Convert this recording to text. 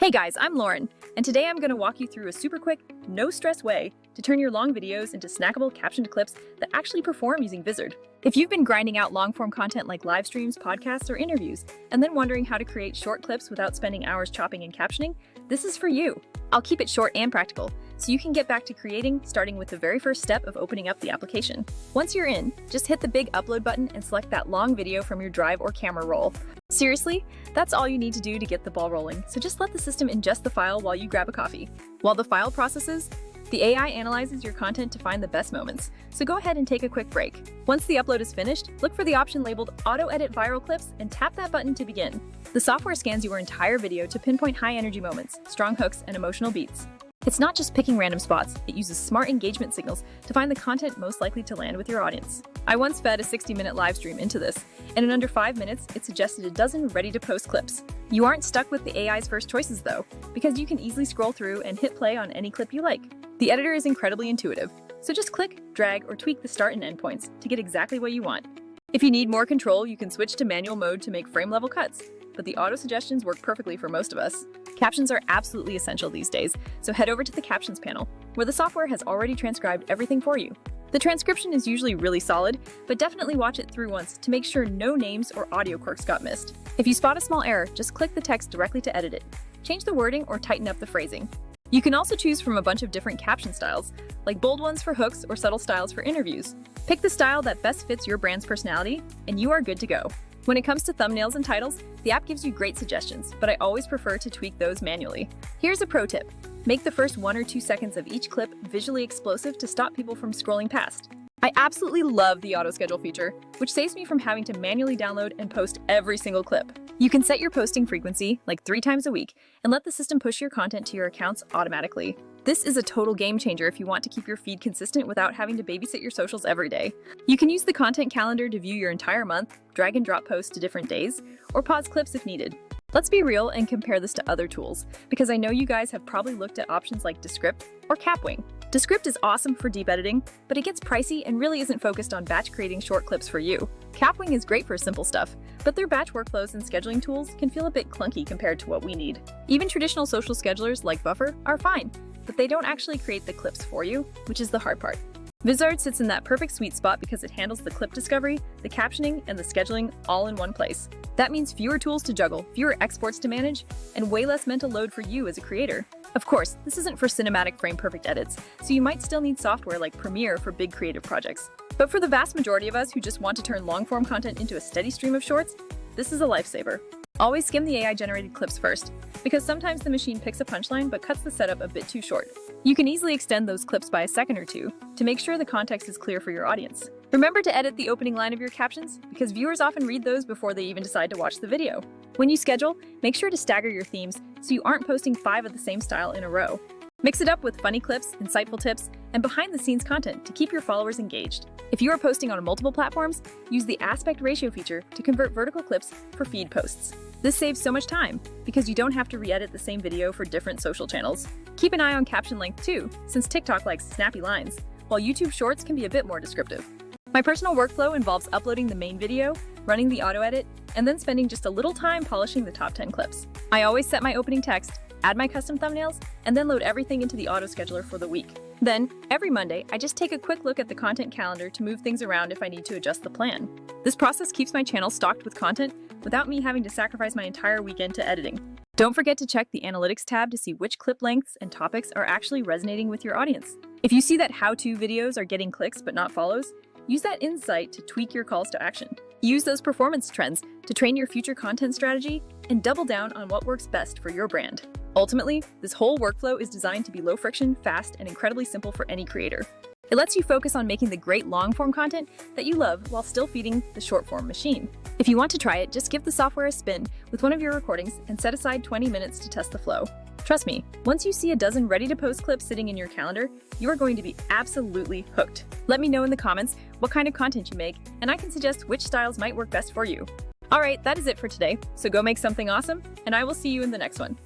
Hey guys, I'm Lauren, and today I'm going to walk you through a super quick, no-stress way to turn your long videos into snackable captioned clips that actually perform using Vizard. If you've been grinding out long-form content like live streams, podcasts, or interviews, and then wondering how to create short clips without spending hours chopping and captioning, this is for you. I'll keep it short and practical, so you can get back to creating, starting with the very first step of opening up the application. Once you're in, just hit the big upload button and select that long video from your drive or camera roll. Seriously, that's all you need to do to get the ball rolling, so just let the system ingest the file while you grab a coffee. While the file processes, the AI analyzes your content to find the best moments, so go ahead and take a quick break. Once the upload is finished, look for the option labeled Auto-edit Viral Clips and tap that button to begin. The software scans your entire video to pinpoint high-energy moments, strong hooks, and emotional beats. It's not just picking random spots, it uses smart engagement signals to find the content most likely to land with your audience. I once fed a 60-minute live stream into this, and in under 5 minutes, it suggested a dozen ready-to-post clips. You aren't stuck with the AI's first choices though, because you can easily scroll through and hit play on any clip you like. The editor is incredibly intuitive, so just click, drag, or tweak the start and end points to get exactly what you want. If you need more control, you can switch to manual mode to make frame-level cuts, but the auto suggestions work perfectly for most of us. Captions are absolutely essential these days, so head over to the Captions panel, where the software has already transcribed everything for you. The transcription is usually really solid, but definitely watch it through once to make sure no names or audio quirks got missed. If you spot a small error, just click the text directly to edit it. Change the wording or tighten up the phrasing. You can also choose from a bunch of different caption styles, like bold ones for hooks or subtle styles for interviews. Pick the style that best fits your brand's personality, and you are good to go. When it comes to thumbnails and titles, the app gives you great suggestions, but I always prefer to tweak those manually. Here's a pro tip. Make the first 1 or 2 seconds of each clip visually explosive to stop people from scrolling past. I absolutely love the auto-schedule feature, which saves me from having to manually download and post every single clip. You can set your posting frequency, like 3 times a week, and let the system push your content to your accounts automatically. This is a total game changer if you want to keep your feed consistent without having to babysit your socials every day. You can use the content calendar to view your entire month, drag and drop posts to different days, or pause clips if needed. Let's be real and compare this to other tools, because I know you guys have probably looked at options like Descript or Capwing. Descript is awesome for deep editing, but it gets pricey and really isn't focused on batch creating short clips for you. Capwing is great for simple stuff, but their batch workflows and scheduling tools can feel a bit clunky compared to what we need. Even traditional social schedulers like Buffer are fine, but they don't actually create the clips for you, which is the hard part. Vizard sits in that perfect sweet spot because it handles the clip discovery, the captioning, and the scheduling all in one place. That means fewer tools to juggle, fewer exports to manage, and way less mental load for you as a creator. Of course, this isn't for cinematic frame-perfect edits, so you might still need software like Premiere for big creative projects. But for the vast majority of us who just want to turn long-form content into a steady stream of shorts, this is a lifesaver. Always skim the AI-generated clips first, because sometimes the machine picks a punchline but cuts the setup a bit too short. You can easily extend those clips by a second or two to make sure the context is clear for your audience. Remember to edit the opening line of your captions, because viewers often read those before they even decide to watch the video. When you schedule, make sure to stagger your themes so you aren't posting 5 of the same style in a row. Mix it up with funny clips, insightful tips, and behind-the-scenes content to keep your followers engaged. If you are posting on multiple platforms, use the aspect ratio feature to convert vertical clips for feed posts. This saves so much time, because you don't have to re-edit the same video for different social channels. Keep an eye on caption length too, since TikTok likes snappy lines, while YouTube Shorts can be a bit more descriptive. My personal workflow involves uploading the main video, running the auto-edit, and then spending just a little time polishing the top 10 clips. I always set my opening text, add my custom thumbnails, and then load everything into the auto-scheduler for the week. Then, every Monday, I just take a quick look at the content calendar to move things around if I need to adjust the plan. This process keeps my channel stocked with content without me having to sacrifice my entire weekend to editing. Don't forget to check the Analytics tab to see which clip lengths and topics are actually resonating with your audience. If you see that how-to videos are getting clicks but not follows, use that insight to tweak your calls to action. Use those performance trends to train your future content strategy and double down on what works best for your brand. Ultimately, this whole workflow is designed to be low friction, fast, and incredibly simple for any creator. It lets you focus on making the great long-form content that you love while still feeding the short-form machine. If you want to try it, just give the software a spin with one of your recordings and set aside 20 minutes to test the flow. Trust me, once you see a dozen ready-to-post clips sitting in your calendar, you are going to be absolutely hooked. Let me know in the comments what kind of content you make, and I can suggest which styles might work best for you. Alright, that is it for today, so go make something awesome, and I will see you in the next one.